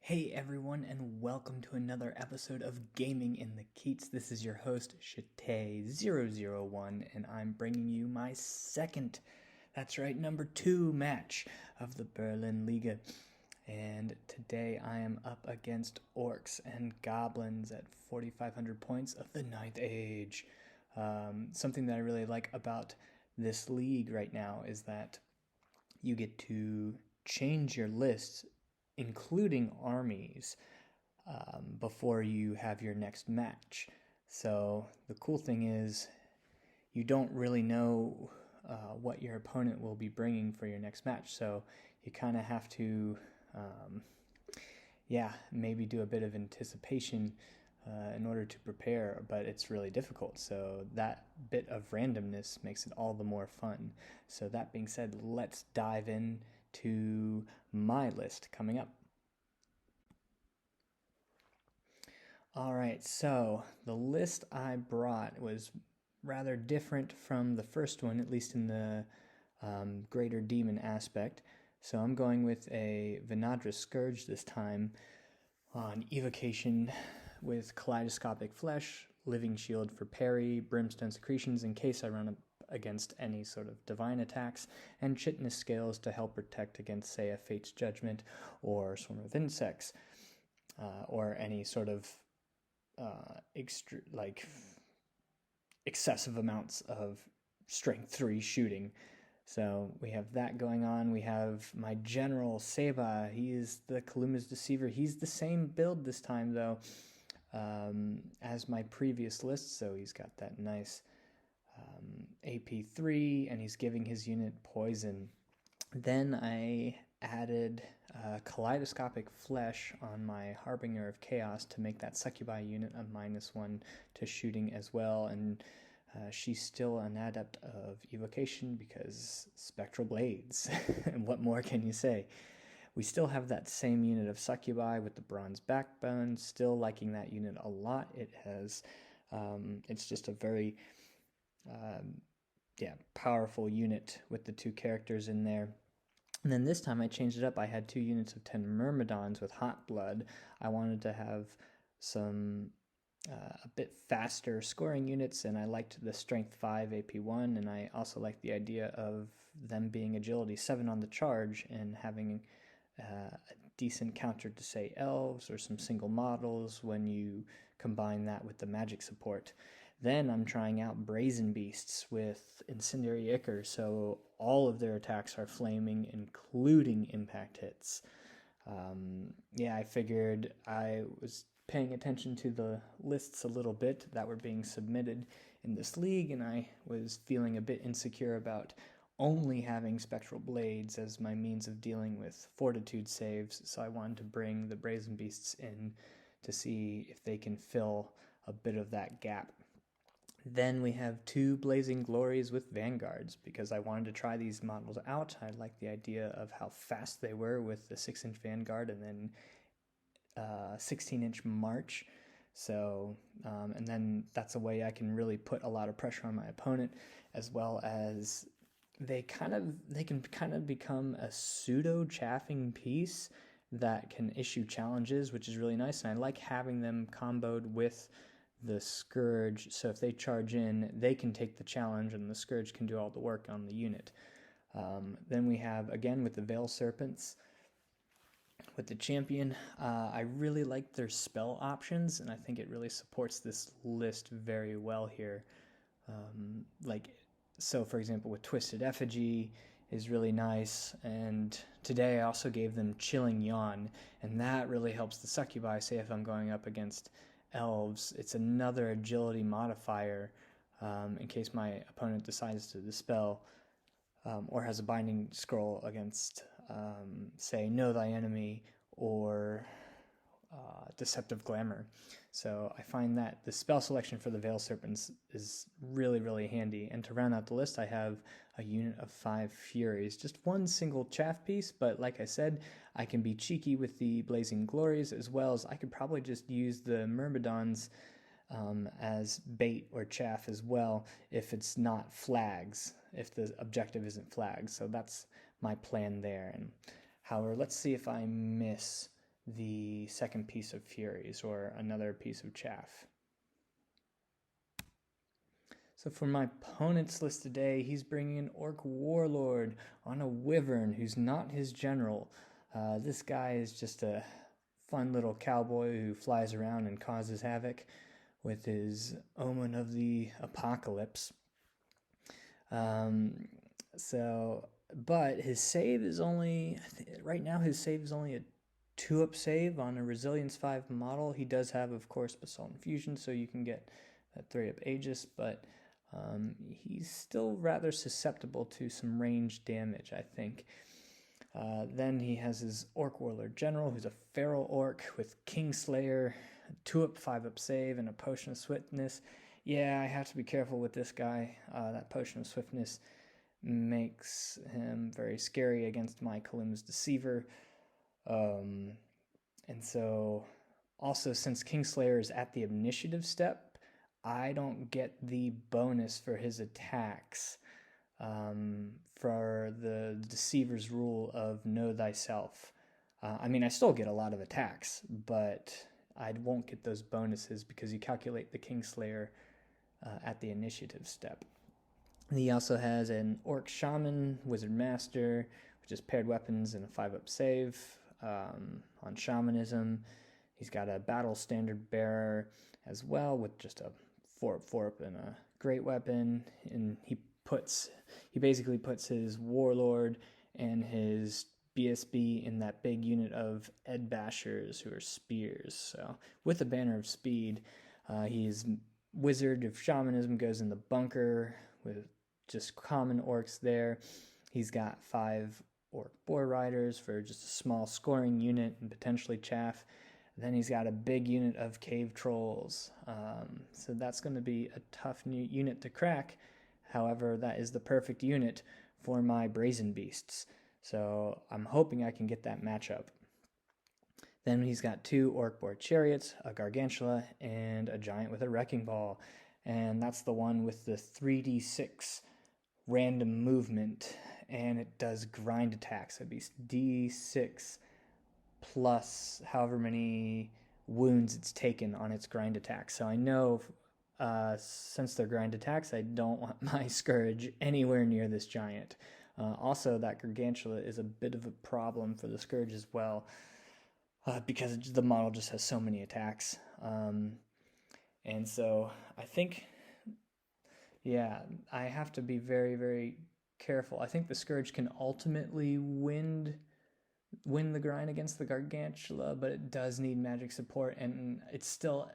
Hey everyone, and welcome to another episode of Gaming in the Keats. This is your host, Shite001, and I'm bringing you my second, that's right, number 2 match of the Berlin Liga. And today I am up against Orcs and Goblins at 4,500 points of the Ninth Age. Something that I really like about this league right now is that you get to change your lists, including armies, before you have your next match. So the cool thing is you don't really know what your opponent will be bringing for your next match. So you kind of have to, maybe do a bit of anticipation in order to prepare, but it's really difficult. So that bit of randomness makes it all the more fun. So that being said, let's dive in to my list coming up. All right, so the list I brought was rather different from the first one, at least in the greater demon aspect. So I'm going with a Vanadra Scourge this time on evocation with Kaleidoscopic Flesh, Living Shield for parry, Brimstone Secretions in case I run up against any sort of divine attacks, and Chitinous Scales to help protect against, say, a Fate's Judgment or Swarm of Insects, or any sort of excessive amounts of Strength 3 shooting. So we have that going on. We have my General Seba. He is the Kaluma's Deceiver. He's the same build this time, though, as my previous list. So he's got that nice AP3, and he's giving his unit poison. Then I added Kaleidoscopic Flesh on my Harbinger of Chaos to make that Succubi unit a -1 to shooting as well, and she's still an adept of evocation because Spectral Blades. And what more can you say? We still have that same unit of Succubi with the Bronze Backbone, still liking that unit a lot. It has, it's just a very, powerful unit with the two characters in there. And then this time I changed it up. I had 2 units of 10 Myrmidons with Hot Blood. I wanted to have some a bit faster scoring units, and I liked the Strength 5 AP1, and I also liked the idea of them being Agility 7 on the charge and having a decent counter to, say, Elves or some single models when you combine that with the magic support. Then I'm trying out Brazen Beasts with Incendiary Ichor, so all of their attacks are flaming, including impact hits. I figured I was paying attention to the lists a little bit that were being submitted in this league, and I was feeling a bit insecure about only having Spectral Blades as my means of dealing with Fortitude saves, so I wanted to bring the Brazen Beasts in to see if they can fill a bit of that gap. Then we have 2 Blazing Glories with Vanguards, because I wanted to try these models out. I liked the idea of how fast they were with the 6-inch Vanguard and then 16-inch March. So, and then that's a way I can really put a lot of pressure on my opponent, as well as they can kind of become a pseudo chaffing piece that can issue challenges, which is really nice. And I like having them comboed with the Scourge, so if they charge in, they can take the challenge and the Scourge can do all the work on the unit. Then we have, again, with the Veil Serpents, with the Champion, I really like their spell options, and I think it really supports this list very well here. So for example, with Twisted Effigy is really nice, and today I also gave them Chilling Yawn, and that really helps the Succubi. Say if I'm going up against Elves, it's another agility modifier in case my opponent decides to dispel or has a binding scroll against, say, Know Thy Enemy or Deceptive Glamour. So I find that the spell selection for the Veil Serpents is really, really handy. And to round out the list, I have a unit of 5 Furies. Just one single chaff piece, but like I said, I can be cheeky with the Blazing Glories, as well as I could probably just use the Myrmidons as bait or chaff as well if it's not flags, if the objective isn't flags. So that's my plan there. And however, let's see if I miss the second piece of Furies, or another piece of chaff. So for my opponent's list today, he's bringing an Orc Warlord on a Wyvern who's not his general. This guy is just a fun little cowboy who flies around and causes havoc with his Omen of the Apocalypse. But his save is only, right now his save is only a 2-up save on a Resilience 5 model. He does have, of course, Basalt Infusion, so you can get that 3-up Aegis, but he's still rather susceptible to some range damage, I think. Then he has his Orc Warlord General, who's a Feral Orc with Kingslayer, 2-up, 5-up save, and a Potion of Swiftness. Yeah, I have to be careful with this guy. That Potion of Swiftness makes him very scary against my Kaluma's Deceiver. And so, also, since Kingslayer is at the initiative step, I don't get the bonus for his attacks for the Deceiver's rule of Know Thyself. I still get a lot of attacks, but I won't get those bonuses because you calculate the Kingslayer at the initiative step. And he also has an Orc Shaman, Wizard Master, which is paired weapons and a 5-up save on Shamanism. He's got a Battle Standard Bearer as well with just a 4-up and a great weapon. And he basically puts his Warlord and his BSB in that big unit of Ed Bashers who are spears. So with a banner of speed, he's Wizard of Shamanism goes in the bunker with just common orcs there. He's got 5 Orc Boar Riders for just a small scoring unit and potentially chaff. Then he's got a big unit of Cave Trolls. So that's going to be a tough new unit to crack. However, that is the perfect unit for my Brazen Beasts. So I'm hoping I can get that matchup. Then he's got 2 Orc Boar Chariots, a Gargantula, and a Giant with a Wrecking Ball. And that's the one with the 3d6 random movement. And it does grind attacks. It'd be d6 plus however many wounds it's taken on its grind attacks. So I know since they're grind attacks, I don't want my Scourge anywhere near this Giant. Also, that Gargantula is a bit of a problem for the Scourge as well. Because the model just has so many attacks. And so I think, I have to be very, very careful. I think the Scourge can ultimately win the grind against the Gargantula, but it does need magic support, and it's still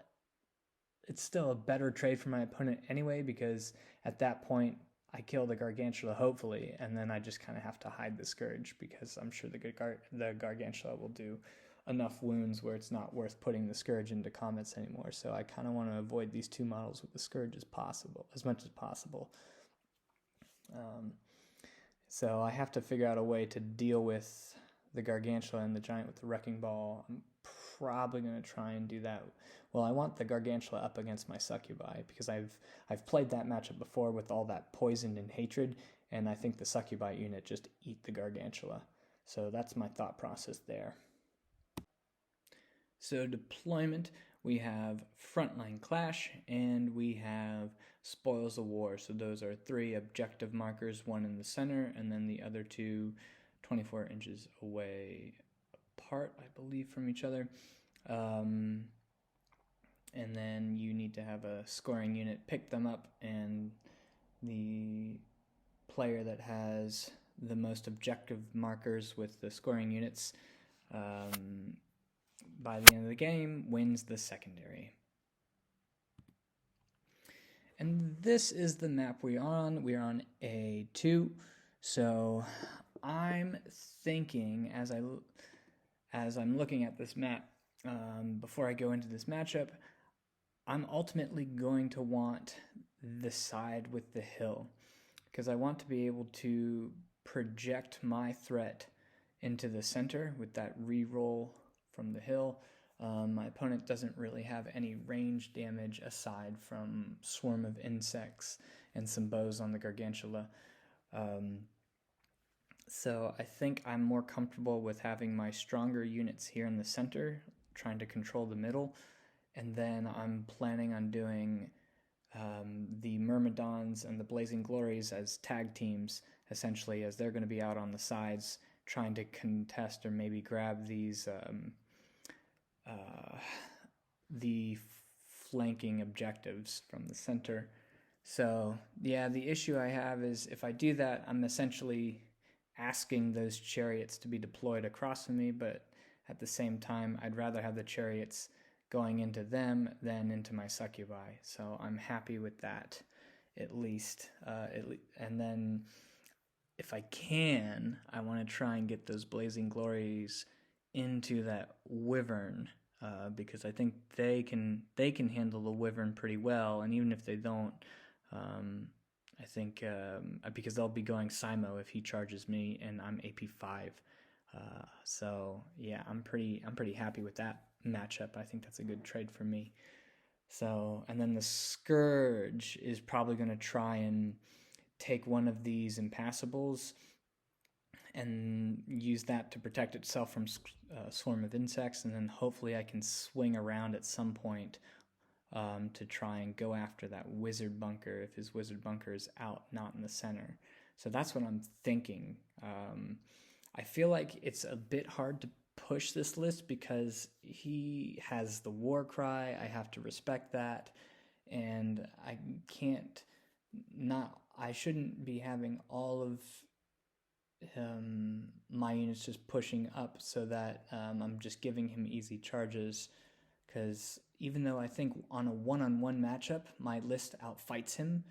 a better trade for my opponent anyway, because at that point I kill the Gargantula, hopefully, and then I just kind of have to hide the Scourge, because I'm sure the Gargantula will do enough wounds where it's not worth putting the Scourge into combats anymore. So I kind of want to avoid these 2 models with the Scourge as much as possible. So I have to figure out a way to deal with the Gargantula and the Giant with the Wrecking Ball. I'm probably going to try and do that. Well, I want the Gargantula up against my Succubi, because I've played that matchup before with all that poison and hatred, and I think the Succubi unit just eat the Gargantula. So that's my thought process there. So deployment, we have Frontline Clash, and we have Spoils of War. So those are 3 objective markers, 1 in the center, and then the other 2 24 inches away apart, I believe, from each other. And then you need to have a scoring unit pick them up, and the player that has the most objective markers with the scoring units by the end of the game wins the secondary. And this is the map we're on. We're on A2. So I'm thinking, as I'm looking at this map, before I go into this matchup, I'm ultimately going to want the side with the hill, because I want to be able to project my threat into the center with that reroll from the hill. My opponent doesn't really have any range damage aside from Swarm of Insects and some bows on the Gargantula. So I think I'm more comfortable with having my stronger units here in the center, trying to control the middle, and then I'm planning on doing the Myrmidons and the Blazing Glories as tag teams, essentially, as they're going to be out on the sides trying to contest or maybe grab uh, the flanking objectives from the center. So, yeah, the issue I have is if I do that, I'm essentially asking those chariots to be deployed across from me, but at the same time, I'd rather have the chariots going into them than into my succubi. So I'm happy with that, at least. And then, if I can, I want to try and get those Blazing Glories into that Wyvern, because I think they can handle the Wyvern pretty well, and even if they don't, I think because they'll be going Simo if he charges me, and I'm AP5. So yeah, I'm pretty happy with that matchup. I think that's a good trade for me. So, and then the Scourge is probably going to try and take one of these impassibles and use that to protect itself from a swarm of insects, and then hopefully I can swing around at some point to try and go after that wizard bunker if his wizard bunker is out, not in the center. So that's what I'm thinking. I feel like it's a bit hard to push this list because he has the war cry. I have to respect that, and I can't not. I shouldn't be having all of my units just pushing up so that I'm just giving him easy charges. Because even though I think on a one-on-one matchup, my list outfights him,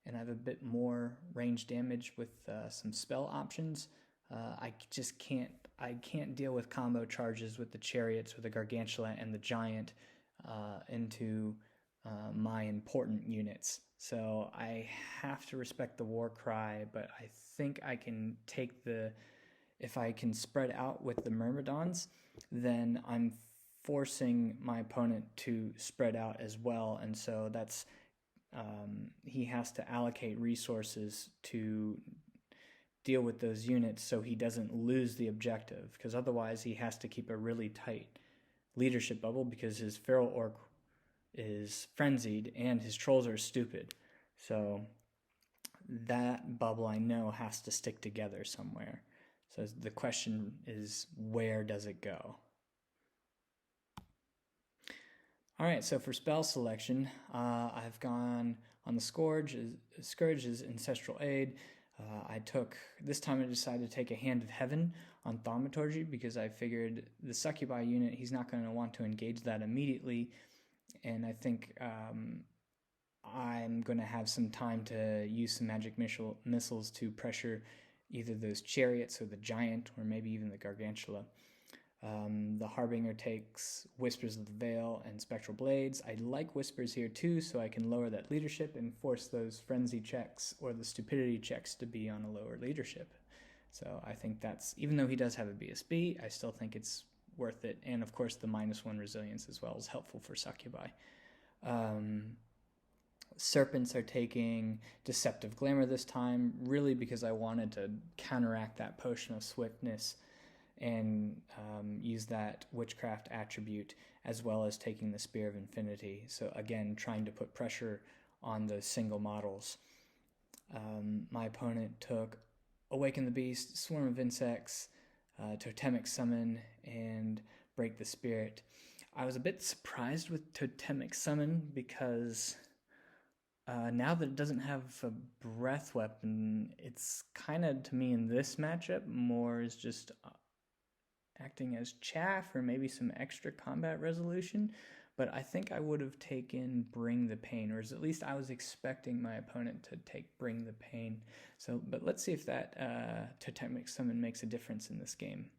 and I have a bit more range damage with some spell options, I just can't. I can't deal with combo charges with the chariots, with the gargantula, and the giant into my important units. So I have to respect the war cry, but I think I can take the. If I can spread out with the Myrmidons, then I'm forcing my opponent to spread out as well, and so that's he has to allocate resources to deal with those units so he doesn't lose the objective, because otherwise he has to keep a really tight leadership bubble because his feral orc is frenzied and his trolls are stupid. So that bubble I know has to stick together somewhere. So the question is, where does it go? All right, so for spell selection, I've gone on the Scourge's Ancestral Aid. This time I decided to take a Hand of Heaven on Thaumaturgy because I figured the Succubi unit, he's not going to want to engage that immediately, and I think I'm going to have some time to use some magic missiles to pressure either those chariots or the giant, or maybe even the gargantula. The Harbinger takes Whispers of the Veil and Spectral Blades. I like Whispers here too, so I can lower that leadership and force those Frenzy checks or the Stupidity checks to be on a lower leadership. So I think that's, even though he does have a BSB, I still think it's worth it. And of course the -1 resilience as well is helpful for Succubi. Serpents are taking Deceptive Glamour this time, really because I wanted to counteract that Potion of Swiftness and use that Witchcraft attribute, as well as taking the Spear of Infinity. So again, trying to put pressure on those single models. My opponent took Awaken the Beast, Swarm of Insects, Totemic Summon, and Break the Spirit. I was a bit surprised with Totemic Summon because now that it doesn't have a breath weapon, it's kind of, to me in this matchup, more is just acting as chaff or maybe some extra combat resolution. But I think I would have taken Bring the Pain, or at least I was expecting my opponent to take Bring the Pain. So, but let's see if that Totemic Summon makes a difference in this game.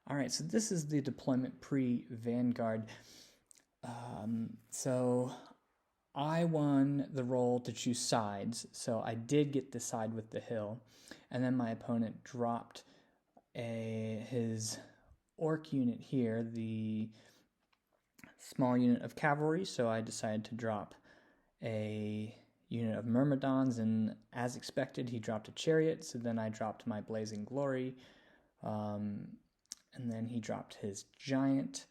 All right, so this is the deployment pre-Vanguard. So I won the roll to choose sides, so I did get the side with the hill, and then my opponent dropped his orc unit here, the small unit of cavalry, so I decided to drop a unit of Myrmidons, and as expected, he dropped a chariot, so then I dropped my Blazing Glory, and then he dropped his giant,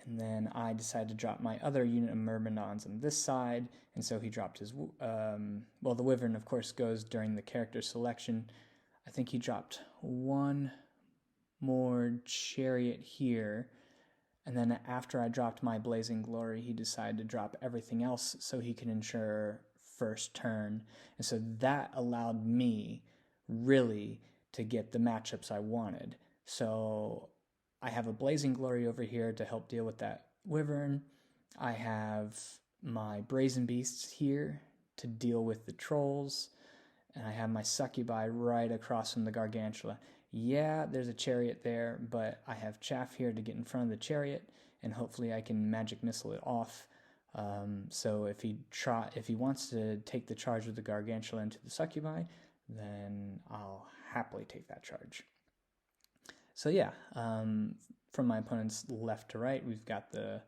and then I decided to drop my other unit of Myrmidons on this side, and so he dropped his, well, the Wyvern, of course, goes during the character selection. I think he dropped one more chariot here, and then after I dropped my Blazing Glory, he decided to drop everything else so he could ensure first turn. And so that allowed me really to get the matchups I wanted. So I have a Blazing Glory over here to help deal with that Wyvern. I have my Brazen Beasts here to deal with the Trolls. And I have my Succubi right across from the Gargantula. Yeah, there's a chariot there, but I have Chaff here to get in front of the chariot, and hopefully I can magic missile it off. So if he wants to take the charge with the Gargantula into the Succubi, then I'll happily take that charge. So yeah, from my opponent's left to right, we've got the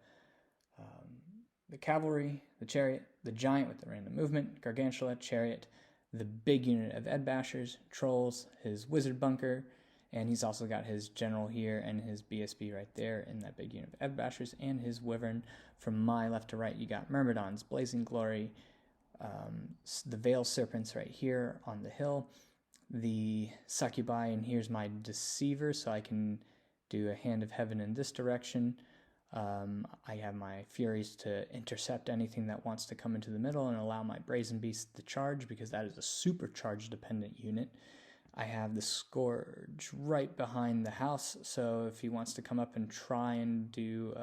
cavalry, the chariot, the giant with the random movement, Gargantula, chariot, the big unit of Edbashers, trolls, his wizard bunker, and he's also got his general here and his BSB right there in that big unit of Edbashers, and his wyvern. From my left to right, you got Myrmidons, Blazing Glory, the Veil Serpents right here on the hill, the Succubi, and here's my Deceiver, so I can do a Hand of Heaven in this direction. I have my Furies to intercept anything that wants to come into the middle and allow my Brazen Beast to charge, because that is a super charge dependent unit. I have the Scourge right behind the house, so if he wants to come up and try and do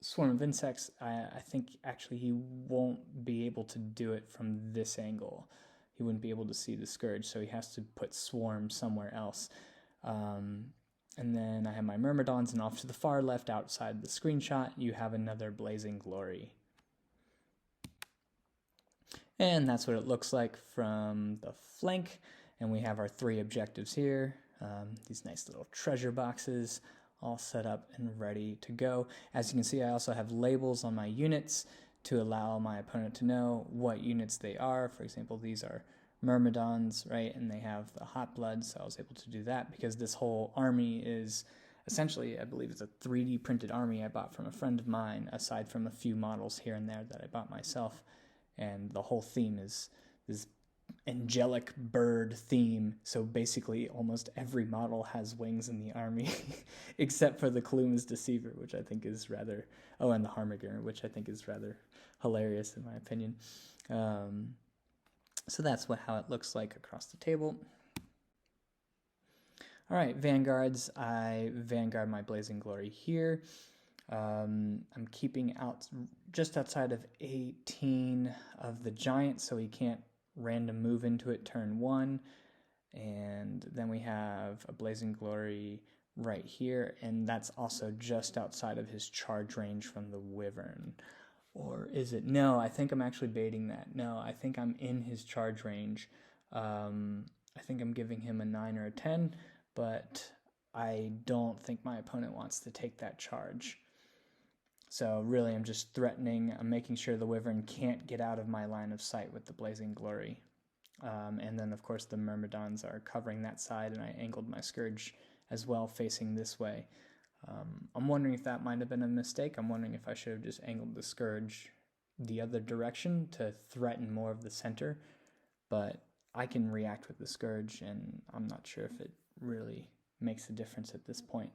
Swarm of Insects, I think actually he won't be able to do it from this angle. He wouldn't be able to see the Scourge, so he has to put Swarm somewhere else. And then I have my Myrmidons, and off to the far left outside the screenshot, you have another Blazing Glory. And that's what it looks like from the flank. And we have our 3 objectives here. These nice little treasure boxes all set up and ready to go. As you can see, I also have labels on my units to allow my opponent to know what units they are. For example, these are Myrmidons, right? And they have the hot blood, so I was able to do that because this whole army is essentially, I believe it's a 3D printed army I bought from a friend of mine, aside from a few models here and there that I bought myself. And the whole theme is this angelic bird theme, so basically almost every model has wings in the army except for the Kaluma's Deceiver, which I think is rather, and the Harmiger, which I think is rather hilarious in my opinion. So that's how it looks like across the table. All right, Vanguards. I Vanguard my Blazing Glory here. I'm keeping out just outside of 18 of the giant, so he can't random move into it turn 1. And then we have a Blazing Glory right here, and that's also just outside of his charge range from the Wyvern. Or is it? No, I think I'm actually baiting that. No, I think I'm in his charge range. I think I'm giving him a 9 or a 10, but I don't think my opponent wants to take that charge. So really, I'm just threatening. I'm making sure the Wyvern can't get out of my line of sight with the Blazing Glory. And then, of course, the Myrmidons are covering that side, and I angled my Scourge as well, facing this way. I'm wondering if that might have been a mistake. I'm wondering if I should have just angled the Scourge the other direction to threaten more of the center. But I can react with the Scourge, and I'm not sure if it really makes a difference at this point.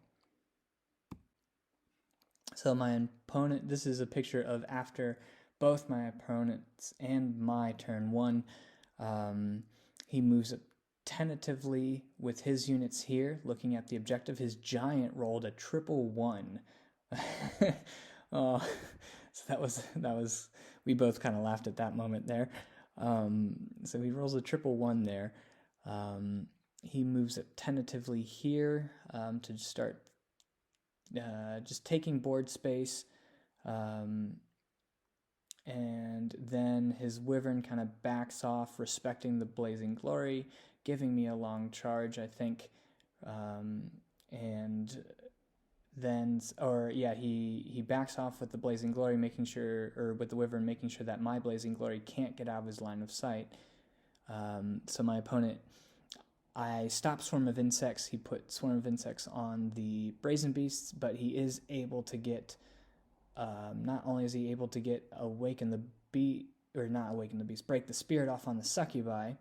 So my opponent, this is a picture of after both my opponents and my turn 1. He moves up tentatively with his units here, looking at the objective. His giant rolled a 111. Oh, so that was we both kind of laughed at that moment there. So he rolls a 111 there. He moves it tentatively here to start just taking board space, and then his Wyvern kind of backs off, respecting the Blazing Glory, giving me a long charge, I think, and then, or yeah, he backs off with the Blazing Glory, making sure, or with the Wyvern, making sure that my Blazing Glory can't get out of his line of sight. So my opponent, I stopped Swarm of Insects. He put Swarm of Insects on the Brazen Beasts, but he is able to get, not only is he able to get Awaken the Beast, or not Awaken the Beast, Break the Spirit off on the Succubi.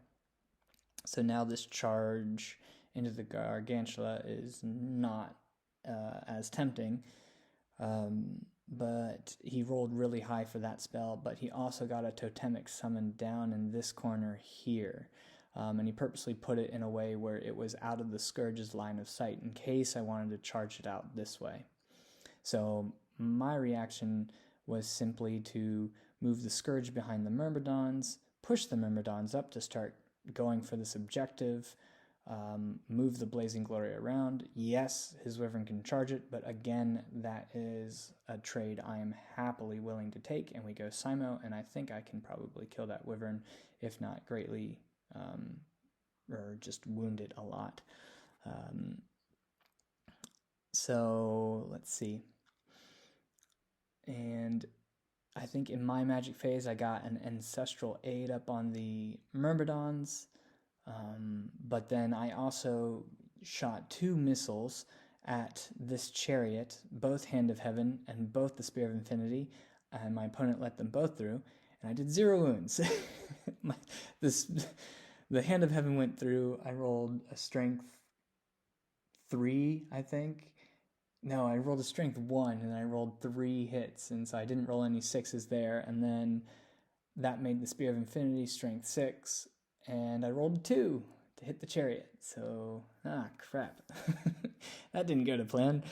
So now this charge into the Gargantula is not as tempting. But he rolled really high for that spell, but he also got a Totemic Summon down in this corner here. And he purposely put it in a way where it was out of the Scourge's line of sight in case I wanted to charge it out this way. So my reaction was simply to move the Scourge behind the Myrmidons, push the Myrmidons up to start going for this objective, move the Blazing Glory around. Yes, his Wyvern can charge it, but again, that is a trade I am happily willing to take, and we go Simo, and I think I can probably kill that Wyvern, if not greatly, or just wound it a lot. So let's see. And I think in my magic phase, I got an Ancestral Aid up on the Myrmidons, but then I also shot 2 missiles at this chariot, both Hand of Heaven and both the Spear of Infinity, and my opponent let them both through, and I did 0 wounds. The Hand of Heaven went through. I rolled a Strength 3, I think. No, I rolled a Strength 1, and I rolled 3 hits, and so I didn't roll any 6s there, and then that made the Spear of Infinity Strength 6, and I rolled a 2 to hit the chariot, so, crap. That didn't go to plan.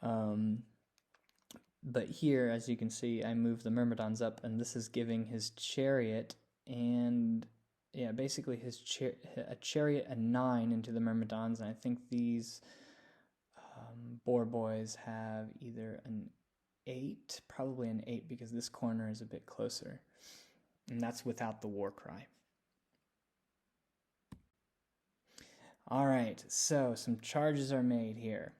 But here, as you can see, I moved the Myrmidons up, and this is giving his chariot and, yeah, basically his a chariot a 9 into the Myrmidons, and I think these Boar Boys have either an 8, probably an 8, because this corner is a bit closer, and that's without the War Cry. All right, so some charges are made here.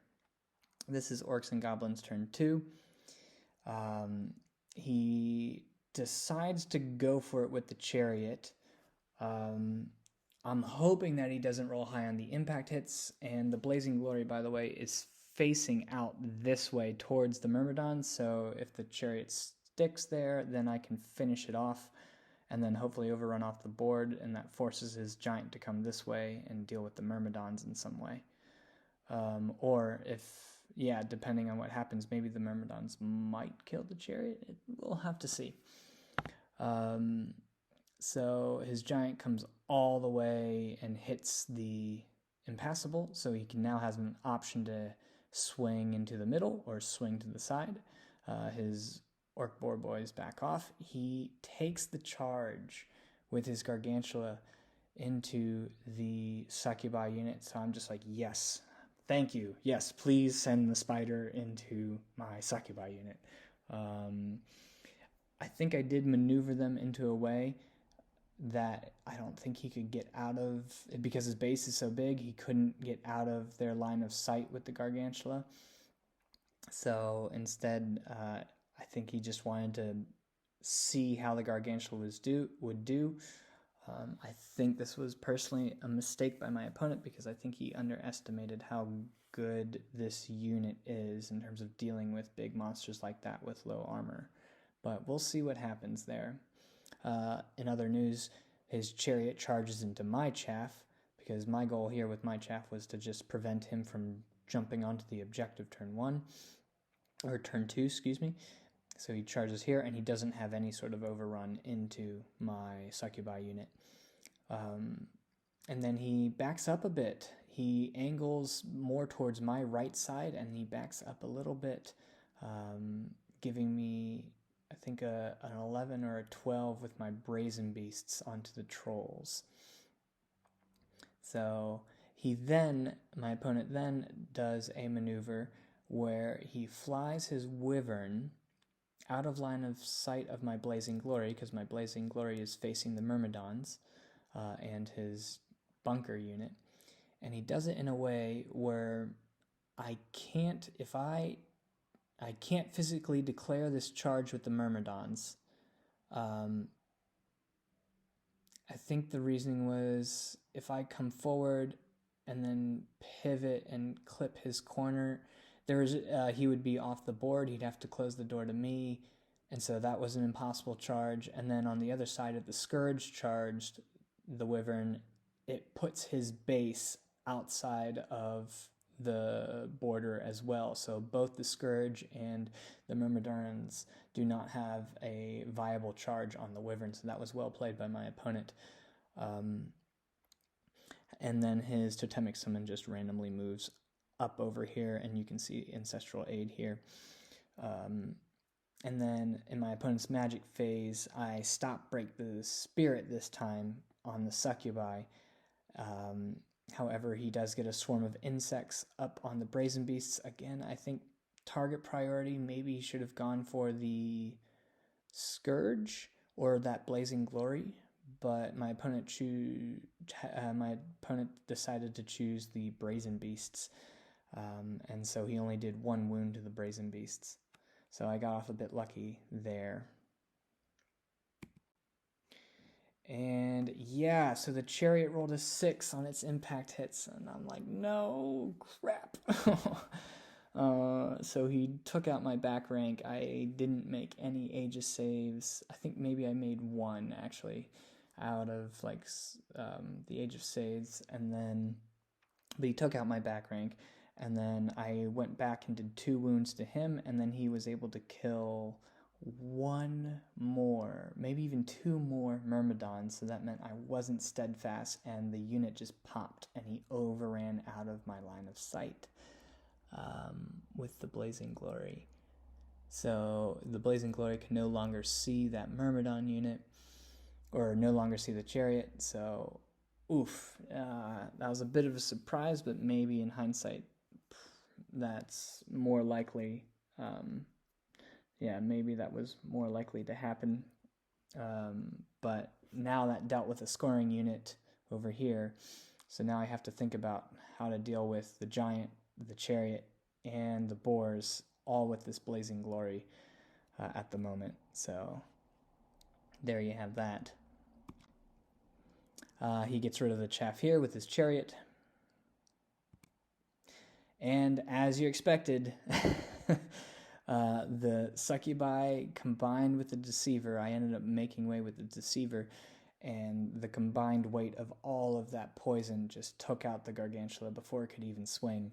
This is Orcs and Goblins turn 2. He decides to go for it with the chariot. I'm hoping that he doesn't roll high on the impact hits, and the Blazing Glory, by the way, is facing out this way towards the Myrmidons, so if the chariot sticks there, then I can finish it off and then hopefully overrun off the board, and that forces his giant to come this way and deal with the Myrmidons in some way. Or if, depending on what happens, maybe the Myrmidons might kill the chariot. We'll have to see. So his giant comes all the way and hits the impassable, so he now has an option to swing into the middle or swing to the side. His Orc Boar Boys back off. He takes the charge with his Gargantula into the Succubi unit, so I'm just like, yes, thank you. Yes, please send the spider into my Succubi unit. I think I did maneuver them into a way that I don't think he could get out of, because his base is so big, he couldn't get out of their line of sight with the Gargantula. So instead, I think he just wanted to see how the Gargantula would do. I think this was personally a mistake by my opponent, because I think he underestimated how good this unit is in terms of dealing with big monsters like that with low armor. But we'll see what happens there. In other news, his chariot charges into my chaff, because my goal here with my chaff was to just prevent him from jumping onto the objective turn 2, excuse me. So he charges here, and he doesn't have any sort of overrun into my Succubi unit. And then he backs up a bit. He angles more towards my right side, and he backs up a little bit, giving me, I think, an 11 or a 12 with my Brazen Beasts onto the Trolls. So my opponent then does a maneuver where he flies his Wyvern out of line of sight of my Blazing Glory, because my Blazing Glory is facing the Myrmidons and his bunker unit. And he does it in a way where I can't physically declare this charge with the Myrmidons. I think the reasoning was if I come forward and then pivot and clip his corner, he would be off the board. He'd have to close the door to me, and so that was an impossible charge. And then on the other side, if the Scourge charged the Wyvern, it puts his base outside of the border as well. So both the Scourge and the Myrmidons do not have a viable charge on the Wyvern, so that was well played by my opponent. And then his Totemic Summon just randomly moves up over here, and you can see Ancestral Aid here. And then in my opponent's Magic phase, I stop break the Spirit this time on the Succubi. However, he does get a Swarm of Insects up on the Brazen Beasts. Again, I think target priority, maybe he should have gone for the Scourge or that Blazing Glory, but my opponent decided to choose the Brazen Beasts, and so he only did 1 wound to the Brazen Beasts. So I got off a bit lucky there. And yeah, so the Chariot rolled a 6 on its impact hits, and I'm like, no, crap. So he took out my back rank. I didn't make any Aegis saves. I think maybe I made 1, actually, out of the Aegis saves, but he took out my back rank, and then I went back and did 2 wounds to him, and then he was able to kill 1 more, maybe even 2 more Myrmidons, so that meant I wasn't steadfast, and the unit just popped, and he overran out of my line of sight with the Blazing Glory. So the Blazing Glory can no longer see that Myrmidon unit, or no longer see the Chariot, so that was a bit of a surprise, but maybe in hindsight, that's more likely. Maybe that was more likely to happen. But now that dealt with a scoring unit over here, so now I have to think about how to deal with the Giant, the Chariot, and the Boars, all with this Blazing Glory at the moment. So there you have that. He gets rid of the chaff here with his Chariot. And as you expected, the Succubi combined with the Deceiver, I ended up making way with the Deceiver, and the combined weight of all of that poison just took out the Gargantula before it could even swing.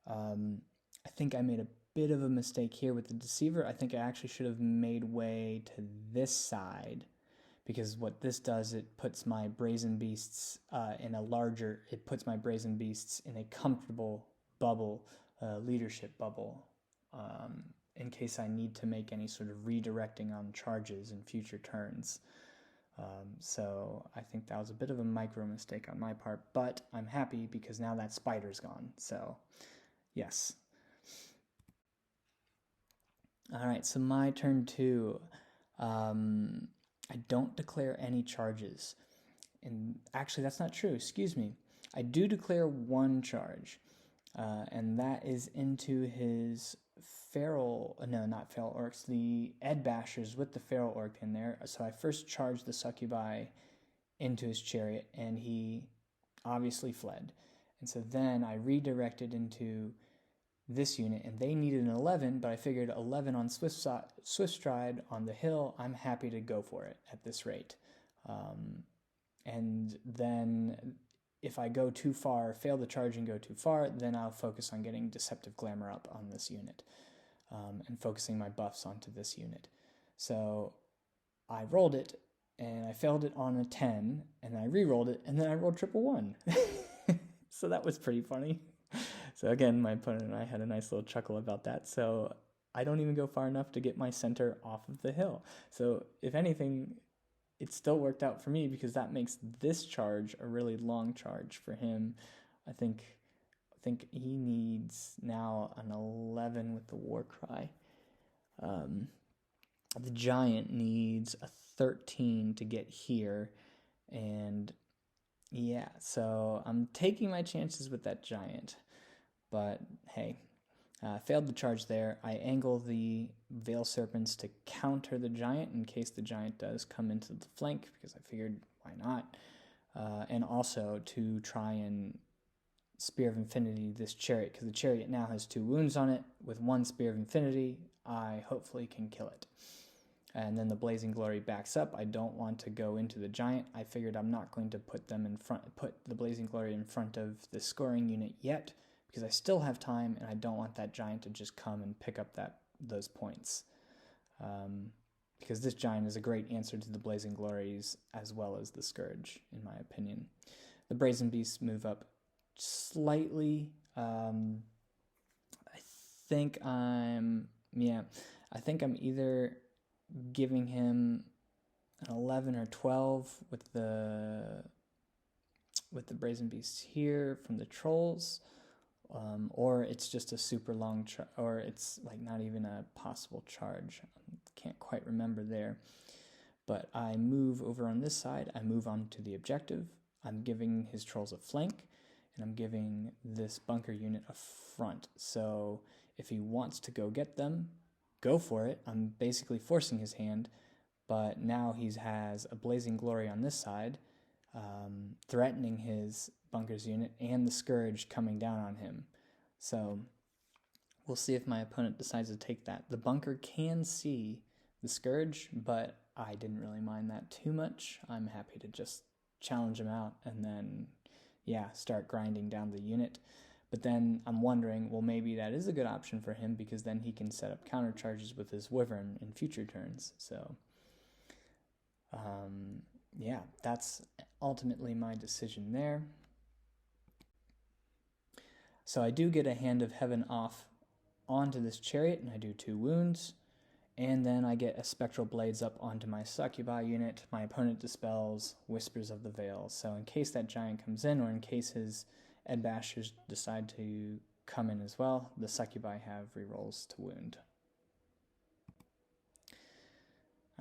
I think I made a bit of a mistake here with the Deceiver. I think I actually should have made way to this side, because what this does, it puts my Brazen Beasts in a comfortable bubble, leadership bubble, in case I need to make any sort of redirecting on charges in future turns. So I think that was a bit of a micro mistake on my part, but I'm happy because now that spider's gone. So yes. All right, so my turn 2. I don't declare any charges. And actually, that's not true. Excuse me. I do declare 1 charge, and that is into his not Feral Orcs, the Ed Bashers with the Feral Orc in there. So I first charged the Succubi into his Chariot, and he obviously fled. And so then I redirected into this unit, and they needed an 11, but I figured 11 on Swift Stride on the hill, I'm happy to go for it at this rate. And then if I go too far, fail the charge and go too far, then I'll focus on getting Deceptive Glamour up on this unit, and focusing my buffs onto this unit. So I rolled it, and I failed it on a 10, and I re-rolled it, and then I rolled triple 1. So that was pretty funny. So again, my opponent and I had a nice little chuckle about that. So I don't even go far enough to get my center off of the hill. So if anything, it still worked out for me, because that makes this charge a really long charge for him. I think he needs now an 11 with the War Cry. The Giant needs a 13 to get here, and yeah, so I'm taking my chances with that Giant. But hey, Failed the charge there. I angle the Veil Serpents to counter the giant in case the giant does come into the flank, because I figured, why not? And also to try and Spear of Infinity this chariot, because the chariot now has 2 wounds on it. With 1 Spear of Infinity, I hopefully can kill it. And then the Blazing Glory backs up. I don't want to go into the giant. I figured I'm not going to put the Blazing Glory in front of the scoring unit yet, because I still have time, and I don't want that giant to just come and pick up those points. Because this giant is a great answer to the Blazing Glories as well as the Scourge, in my opinion. The Brazen Beasts move up slightly. I think I'm either giving him an 11 or 12 with the Brazen Beasts here from the Trolls, or it's just a super long or it's like not even a possible charge. Can't quite remember there. But I move over on this side. I move on to the objective. I'm giving his Trolls a flank, and I'm giving this bunker unit a front. So if he wants to go get them, go for it. I'm basically forcing his hand, but now he has a Blazing Glory on this side, threatening his bunkers unit, and the Scourge coming down on him. So we'll see if my opponent decides to take that. The bunker can see the Scourge, but I didn't really mind that too much. I'm happy to just challenge him out and then, start grinding down the unit. But then I'm wondering, well, maybe that is a good option for him, because then he can set up counter charges with his Wyvern in future turns. So, that's ultimately my decision there. So I do get a Hand of Heaven off onto this chariot, and I do 2 wounds. And then I get a Spectral Blades up onto my Succubi unit. My opponent dispels Whispers of the Veil. So in case that giant comes in, or in case his Ed Bashers decide to come in as well, the Succubi have rerolls to wound.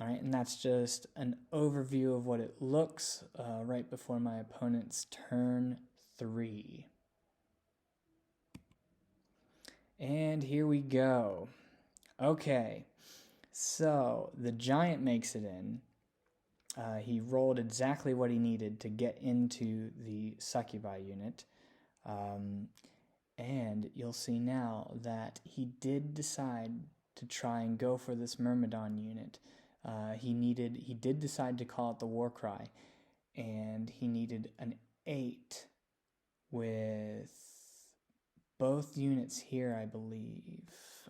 Alright, and that's just an overview of what it looks right before my opponent's turn 3. And here we go. Okay, so the giant makes it in. He rolled exactly what he needed to get into the Succubi unit. And you'll see now that he did decide to try and go for this Myrmidon unit. He did decide to call it the War Cry, and he needed an 8 with both units here, I believe.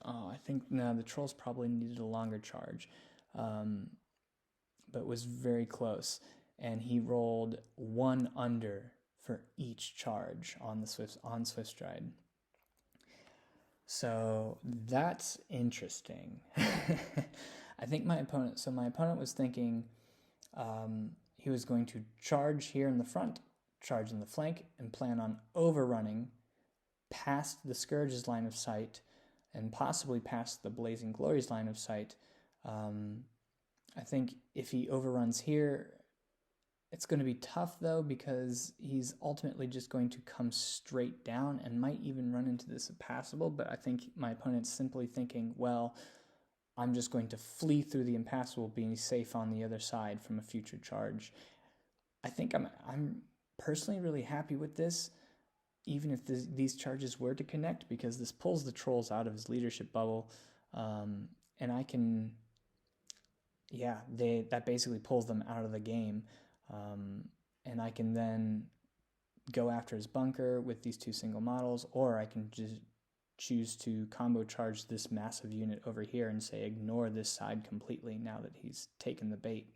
I think, no, the Trolls probably needed a longer charge, but was very close. And he rolled 1 under for each charge on Swift Stride. So that's interesting. I think my opponent was thinking he was going to charge here in the front, charge in the flank, and plan on overrunning past the Scourge's line of sight and possibly past the Blazing Glory's line of sight. I think if he overruns here, it's going to be tough, though, because he's ultimately just going to come straight down and might even run into this impassable. But I think my opponent's simply thinking, well, I'm just going to flee through the impassable, being safe on the other side from a future charge. I think I'm personally really happy with this, even if these charges were to connect, because this pulls the Trolls out of his leadership bubble, and I can, that basically pulls them out of the game. And I can then go after his bunker with these 2 single models, or I can just choose to combo charge this massive unit over here and say ignore this side completely now that he's taken the bait.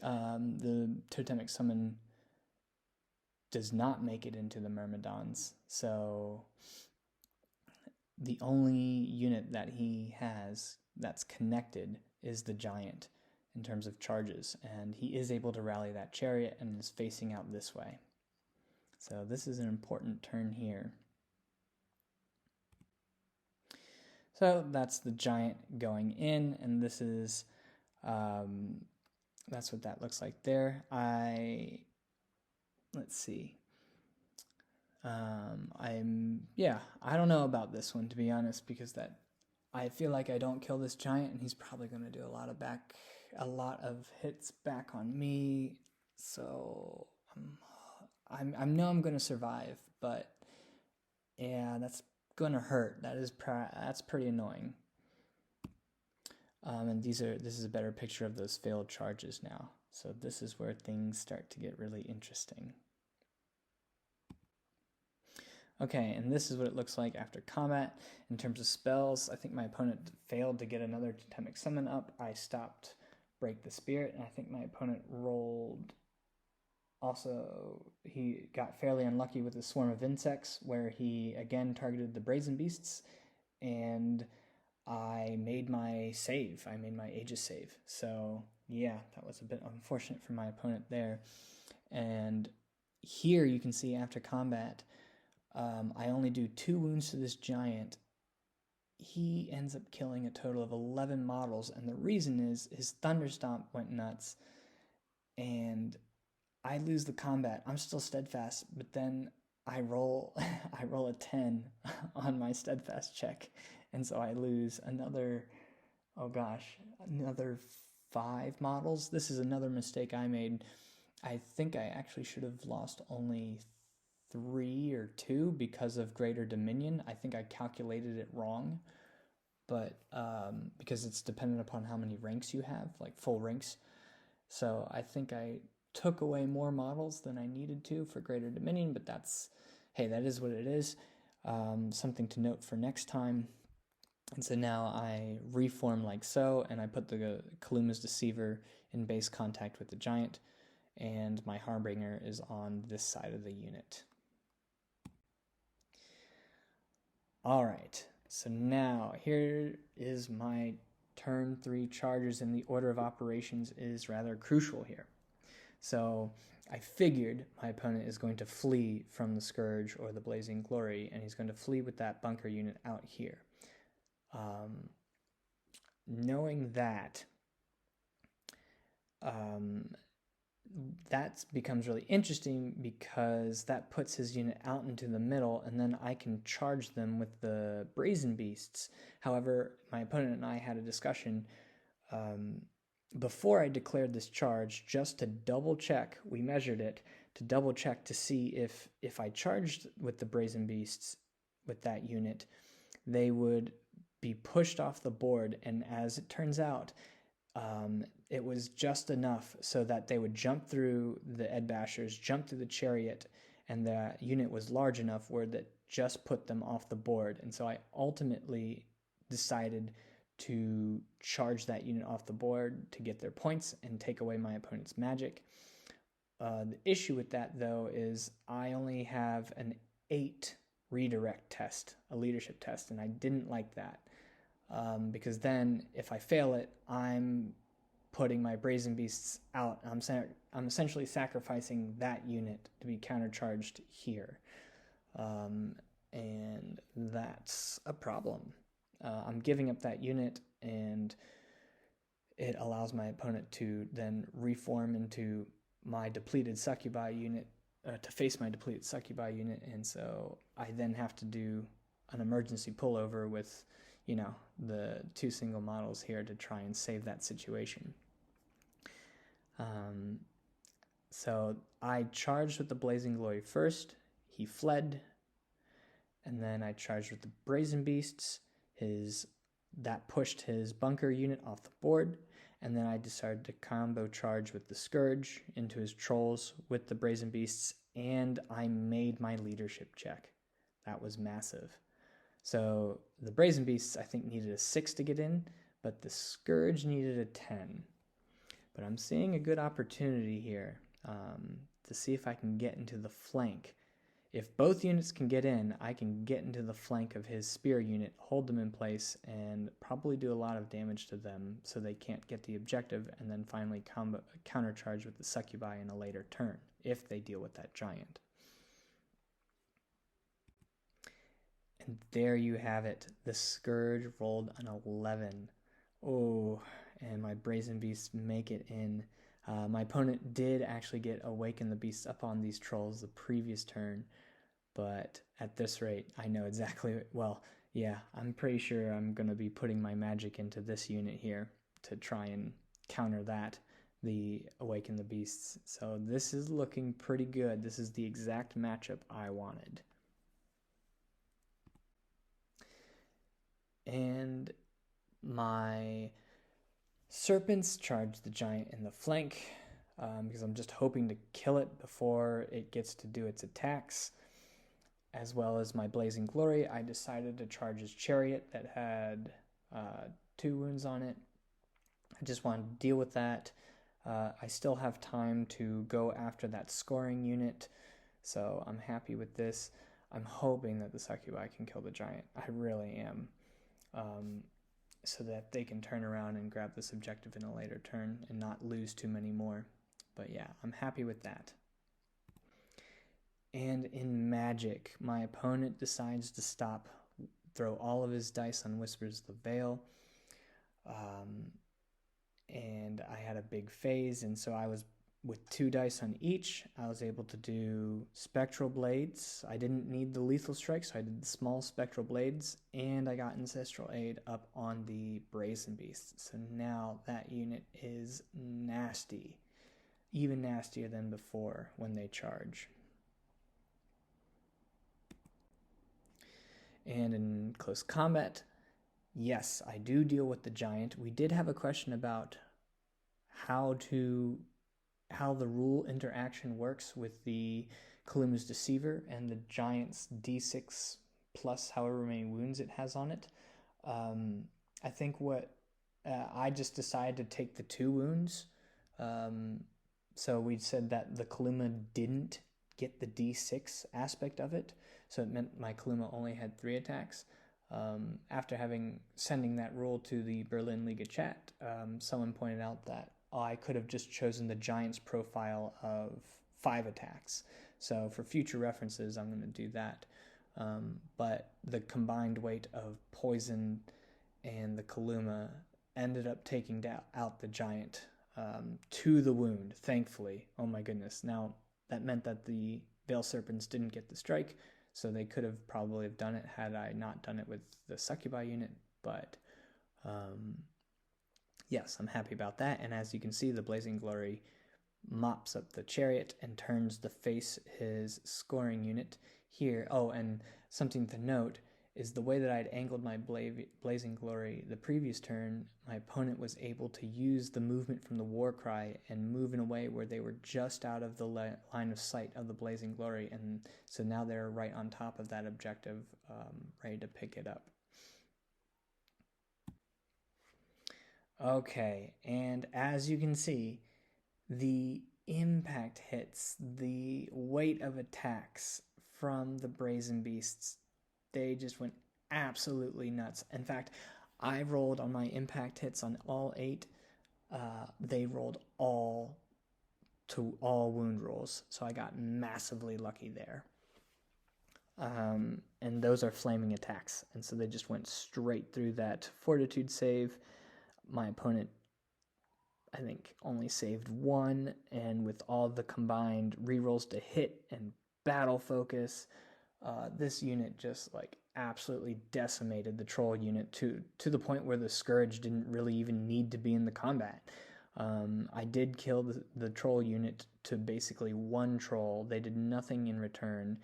The Totemic Summon does not make it into the Myrmidons, so the only unit that he has that's connected is the giant in terms of charges, and he is able to rally that chariot and is facing out this way. So this is an important turn here. So that's the giant going in, and this is that's what that looks like there. Let's see. I don't know about this one, to be honest, because I feel like I don't kill this giant and he's probably going to do a lot of hits back on me. So I know I'm going to survive, but yeah, that's going to hurt. That's pretty annoying. And this is a better picture of those failed charges now. So this is where things start to get really interesting. Okay, and this is what it looks like after combat. In terms of spells, I think my opponent failed to get another totemic summon up. I stopped Break the Spirit, and I think my opponent rolled... Also, he got fairly unlucky with the Swarm of Insects, where he again targeted the Brazen Beasts, and I made my save. I made my Aegis save. So yeah, that was a bit unfortunate for my opponent there. And here you can see after combat, I only do 2 wounds to this giant. He ends up killing a total of 11 models, and the reason is his Thunderstomp went nuts, and I lose the combat. I'm still steadfast, but then I roll a 10 on my steadfast check, and so I lose another 5 models. This is another mistake I made. I think I actually should have lost only 3 or 2 because of Greater Dominion. I think I calculated it wrong, but because it's dependent upon how many ranks you have, like full ranks. So I think I took away more models than I needed to for Greater Dominion, but that is what it is. Something to note for next time. And so now I reform like so, and I put the Kaluma's Deceiver in base contact with the giant, and my Harbinger is on this side of the unit. All right, so now here is my turn 3 charges, and the order of operations is rather crucial here. So I figured my opponent is going to flee from the Scourge or the Blazing Glory, and he's going to flee with that bunker unit out here. Knowing that, that becomes really interesting because that puts his unit out into the middle, and then I can charge them with the Brazen Beasts. However, my opponent and I had a discussion before I declared this charge, just to double check. We measured it to double check to see if I charged with the Brazen Beasts with that unit, they would be pushed off the board. And as it turns out, it was just enough so that they would jump through the Ed Bashers, jump through the chariot, and the unit was large enough where that just put them off the board. And so I ultimately decided to charge that unit off the board to get their points and take away my opponent's magic. The issue with that, though, is I only have an 8 redirect test, a leadership test, and I didn't like that because then if I fail it, I'm putting my Brazen Beasts out. I'm essentially sacrificing that unit to be countercharged here, and that's a problem. I'm giving up that unit, and it allows my opponent to then reform into my depleted Succubi unit, to face my depleted Succubi unit, and so I then have to do an emergency pullover with, the 2 single models here to try and save that situation. So I charged with the Blazing Glory first, he fled, and then I charged with the Brazen Beasts. That pushed his bunker unit off the board, and then I decided to combo charge with the Scourge into his trolls with the Brazen Beasts, and I made my leadership check. That was massive. So the Brazen Beasts, I think, needed a 6 to get in, but the Scourge needed a 10. But I'm seeing a good opportunity here to see if I can get into the flank. If both units can get in, I can get into the flank of his spear unit, hold them in place, and probably do a lot of damage to them so they can't get the objective, and then finally countercharge with the Succubi in a later turn, if they deal with that giant. And there you have it. The Scourge rolled an 11. Oh, and my Brazen Beasts make it in. My opponent did actually get Awaken the Beasts up on these trolls the previous turn, but at this rate, I know exactly, well, yeah, I'm pretty sure I'm going to be putting my magic into this unit here to try and counter that, the Awaken the Beasts. So this is looking pretty good. This is the exact matchup I wanted. And my serpents charge the giant in the flank because I'm just hoping to kill it before it gets to do its attacks. As well as my Blazing Glory, I decided to charge his chariot that had 2 wounds on it. I just wanted to deal with that. I still have time to go after that scoring unit, so I'm happy with this. I'm hoping that the Succubi can kill the giant. I really am. So that they can turn around and grab this objective in a later turn and not lose too many more. But yeah, I'm happy with that. And in Magic, my opponent decides to throw all of his dice on Whispers the Veil. And I had a big phase, and so I was with 2 dice on each. I was able to do Spectral Blades. I didn't need the Lethal Strike, so I did the small Spectral Blades, and I got Ancestral Aid up on the Brazen Beast. So now that unit is nasty, even nastier than before when they charge. And in close combat, yes, I do deal with the giant. We did have a question about how the rule interaction works with the Kaluma's Deceiver and the giant's d6 plus however many wounds it has on it. I think I just decided to take the 2 wounds. So we said that the Kaluma didn't get the d6 aspect of it, so it meant my Kaluma only had 3 attacks. After sending that rule to the Berlin Liga chat, someone pointed out that I could have just chosen the giant's profile of 5 attacks. So for future references, I'm going to do that. But the combined weight of poison and the Kaluma ended up taking out the giant to the wound, thankfully. Oh my goodness. Now, that meant that the Veil Serpents didn't get the strike, so they could have probably done it had I not done it with the Succubi unit, but yes, I'm happy about that. And as you can see, the Blazing Glory mops up the chariot and turns to face his scoring unit here. Oh, and something to note is the way that I'd angled my Blazing Glory the previous turn, my opponent was able to use the movement from the War Cry and move in a way where they were just out of the line of sight of the Blazing Glory, and so now they're right on top of that objective, ready to pick it up. Okay, and as you can see, the impact hits, the weight of attacks from the Brazen Beasts, they just went absolutely nuts. In fact, I rolled on my impact hits on all 8. They rolled all wound rolls, so I got massively lucky there. And those are flaming attacks, and so they just went straight through that Fortitude save. My opponent, I think, only saved 1, and with all the combined rerolls to hit and battle focus, this unit just absolutely decimated the troll unit to the point where the Scourge didn't really even need to be in the combat. I did kill the troll unit to basically 1 troll. They did nothing in return,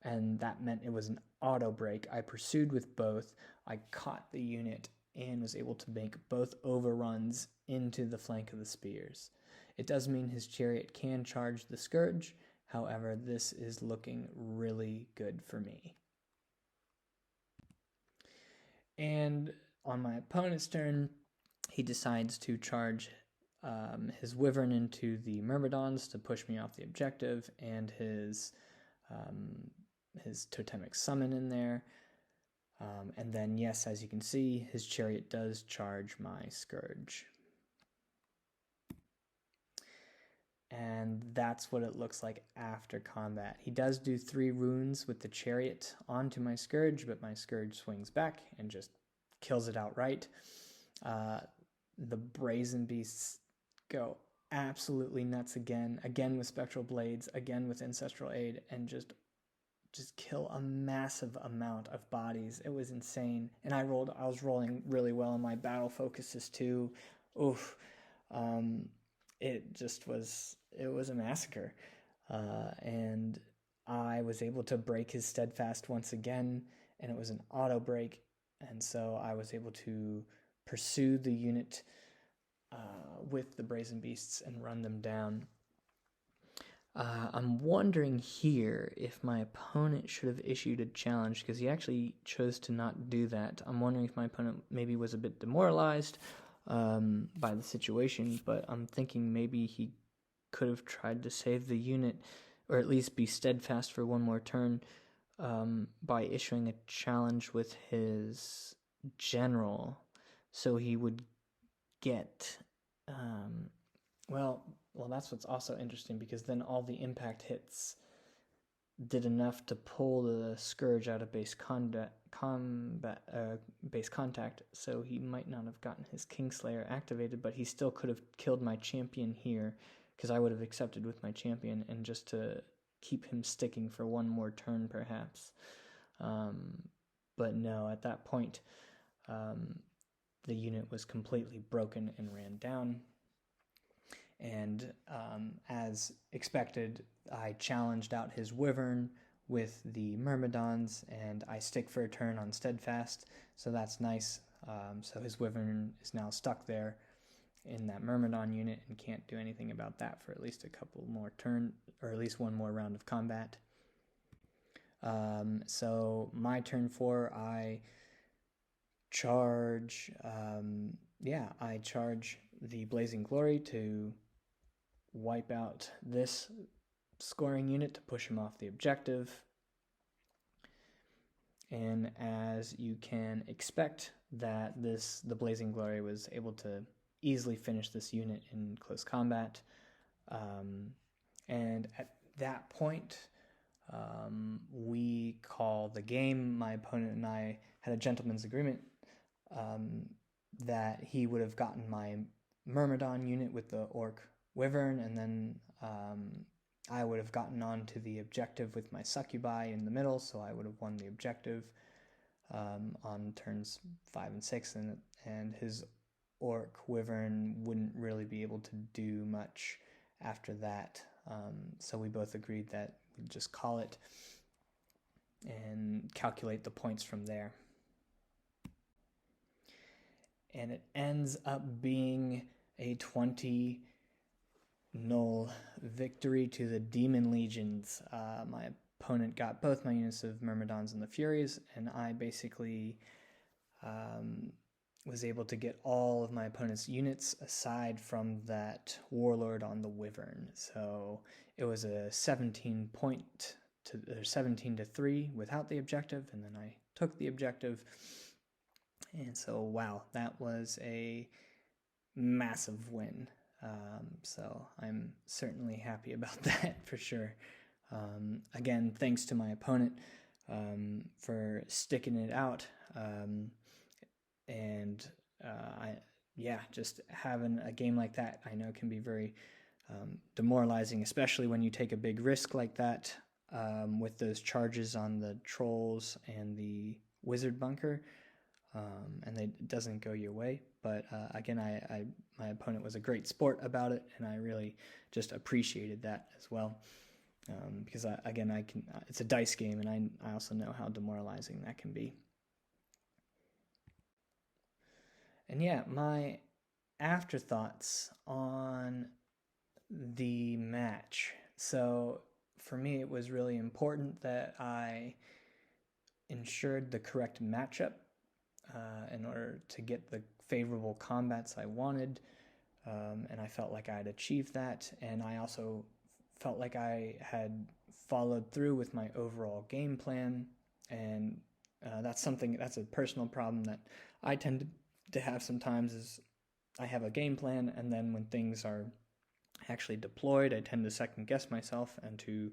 and that meant it was an auto break. I pursued with both. I caught the unit and was able to make both overruns into the flank of the spears. It does mean his chariot can charge the Scourge. However, this is looking really good for me. And on my opponent's turn, he decides to charge his Wyvern into the Myrmidons to push me off the objective, and his Totemic Summon in there. And then, yes, as you can see, his chariot does charge my Scourge. And that's what it looks like after combat. He does do 3 runes with the chariot onto my Scourge, but my Scourge swings back and just kills it outright. The Brazen Beasts go absolutely nuts again with Spectral Blades, again with Ancestral Aid, and just just kill a massive amount of bodies. It was insane. And I was rolling really well in my battle focuses too. Oof. It was a massacre. And I was able to break his steadfast once again, and it was an auto break. And so I was able to pursue the unit with the Brazen Beasts and run them down. I'm wondering here if my opponent should have issued a challenge, because he actually chose to not do that. I'm wondering if my opponent maybe was a bit demoralized by the situation, but I'm thinking maybe he could have tried to save the unit, or at least be steadfast for one more turn by issuing a challenge with his general, so he would get... Well, that's what's also interesting, because then all the impact hits did enough to pull the Scourge out of base contact, so he might not have gotten his Kingslayer activated, but he still could have killed my champion here, because I would have accepted with my champion, and just to keep him sticking for one more turn, perhaps. But no, at that point, the unit was completely broken and ran down. And as expected, I challenged out his Wyvern with the Myrmidons, and I stick for a turn on Steadfast, so that's nice. So his Wyvern is now stuck there in that Myrmidon unit and can't do anything about that for at least a couple more turns, or at least one more round of combat. So my turn 4, I charge, I charge the Blazing Glory to wipe out this scoring unit to push him off the objective. And as you can expect, that the Blazing Glory was able to easily finish this unit in close combat. And at that point, we call the game. My opponent and I had a gentleman's agreement that he would have gotten my Myrmidon unit with the Orc Wyvern, and then I would have gotten on to the objective with my Succubi in the middle, so I would have won the objective on turns 5 and 6, and his Orc Wyvern wouldn't really be able to do much after that. So we both agreed that we'd just call it and calculate the points from there. And it ends up being a 20-0 victory to the Daemon Legions. My opponent got both my units of Myrmidons and the Furies, and I basically was able to get all of my opponent's units aside from that Warlord on the Wyvern. So it was a 17-3 without the objective, and then I took the objective. And so, wow, that was a massive win. So I'm certainly happy about that for sure. Again, thanks to my opponent for sticking it out. Just having a game like that, I know can be very demoralizing, especially when you take a big risk like that with those charges on the trolls and the wizard bunker. And it doesn't go your way. But again, my opponent was a great sport about it, and I really just appreciated that as well. Because it's a dice game, and I also know how demoralizing that can be. And yeah, my afterthoughts on the match. So for me, it was really important that I ensured the correct matchup in order to get the favorable combats I wanted, and I felt like I had achieved that, and I also felt like I had followed through with my overall game plan, and that's a personal problem that I tend to have sometimes, is I have a game plan, and then when things are actually deployed, I tend to second guess myself and to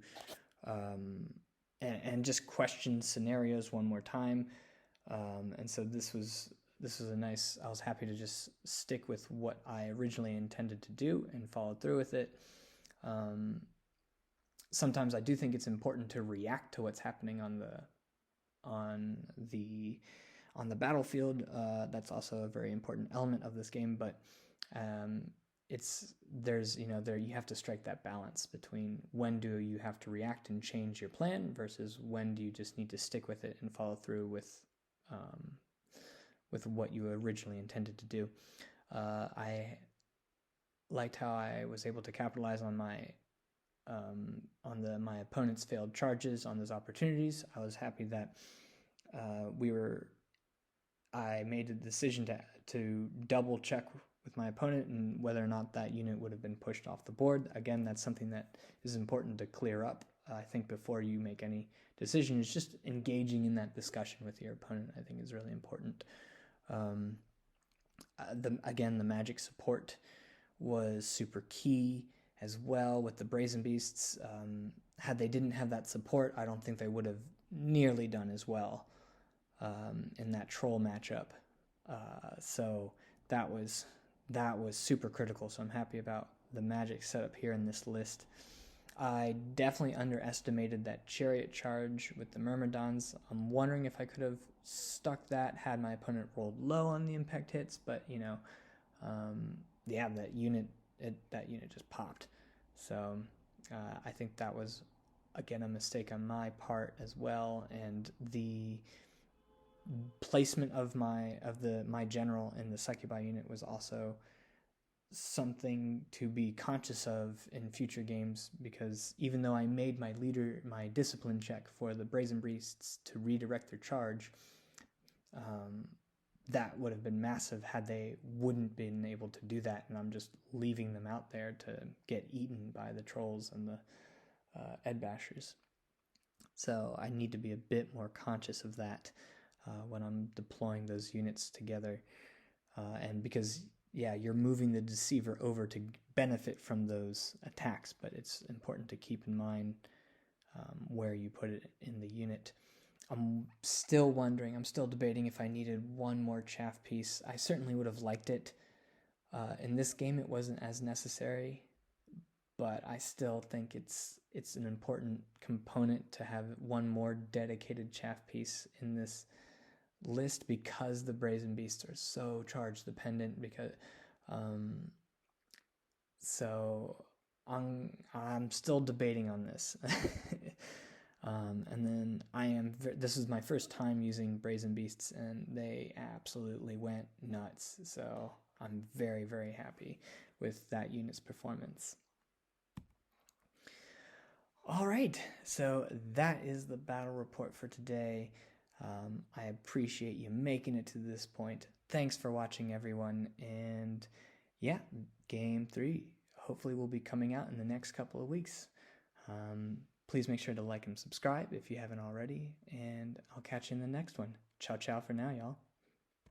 and just question scenarios one more time. And so this was a nice, I was happy to just stick with what I originally intended to do and follow through with it. sometimes I do think it's important to react to what's happening on the battlefield. That's also a very important element of this game, but there's there you have to strike that balance between when do you have to react and change your plan versus when do you just need to stick with it and follow through with what you originally intended to do. I liked how I was able to capitalize on my opponent's failed charges on those opportunities. I was happy that I made a decision to double check with my opponent and whether or not that unit would have been pushed off the board. Again, that's something that is important to clear up. I think before you make any decision, it's just engaging in that discussion with your opponent, I think, is really important. The magic support was super key as well with the Brazen Beasts. Had they didn't have that support, I don't think they would have nearly done as well in that troll matchup. So that was super critical. So I'm happy about the magic setup here in this list. I definitely underestimated that chariot charge with the Myrmidons. I'm wondering if I could have stuck that had my opponent rolled low on the impact hits, but that unit just popped. So I think that was again a mistake on my part as well, and the placement of my general in the succubi unit was also something to be conscious of in future games, because even though I made my discipline check for the Brazen Beasts to redirect their charge, that would have been massive had they wouldn't been able to do that, and I'm just leaving them out there to get eaten by the trolls and the Ed Bashers. So I need to be a bit more conscious of that when I'm deploying those units together, and because you're moving the Deceiver over to benefit from those attacks, but it's important to keep in mind where you put it in the unit. I'm still debating if I needed one more chaff piece. I certainly would have liked it. In this game, it wasn't as necessary, but I still think it's an important component to have one more dedicated chaff piece in this list, because the Brazen Beasts are so charge dependent. Because so I'm still debating on this. And then this is my first time using Brazen Beasts, and they absolutely went nuts. So I'm very, very happy with that unit's performance. All right, so that is the battle report for today. I appreciate you making it to this point. Thanks for watching, everyone. And Game 3 hopefully will be coming out in the next couple of weeks. Please make sure to like and subscribe if you haven't already, and I'll catch you in the next one. Ciao, ciao for now, y'all.